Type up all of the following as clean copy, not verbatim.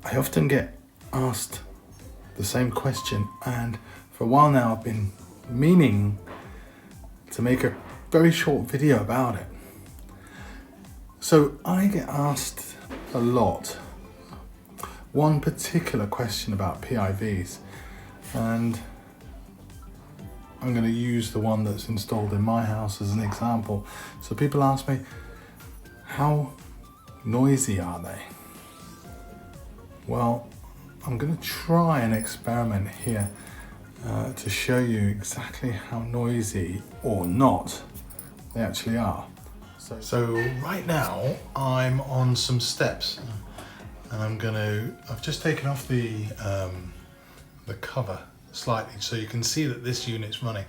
I often get asked the same question, and for a while now I've been meaning to make a very short video about it. So I get asked a lot one particular question about PIVs, and I'm going to use the one that's installed in my house as an example. So people ask me, how noisy are they? Well, I'm going to try an experiment here to show you exactly how noisy or not they actually are. So right now I'm on some steps, and I've just taken off the cover slightly so you can see that this unit's running,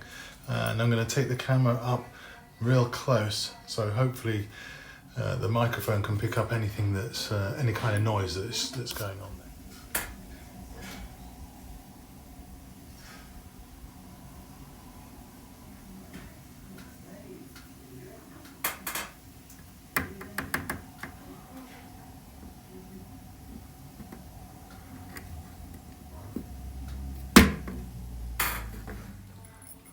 and I'm going to take the camera up real close, so hopefully the microphone can pick up anything that's any kind of noise that's going on there.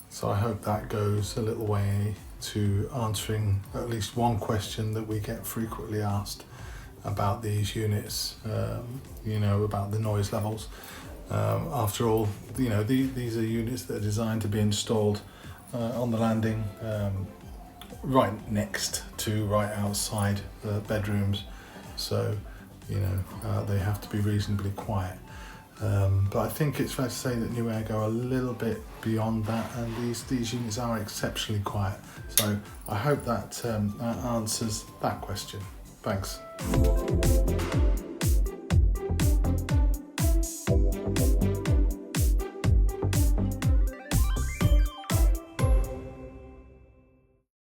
So I hope that goes a little way to answering at least one question that we get frequently asked about these units, about the noise levels. After all, these are units that are designed to be installed on the landing, right next to, right outside the bedrooms. So, they have to be reasonably quiet. But I think it's fair to say that New Air go a little bit beyond that, and these units are exceptionally quiet. So I hope that answers that question. Thanks.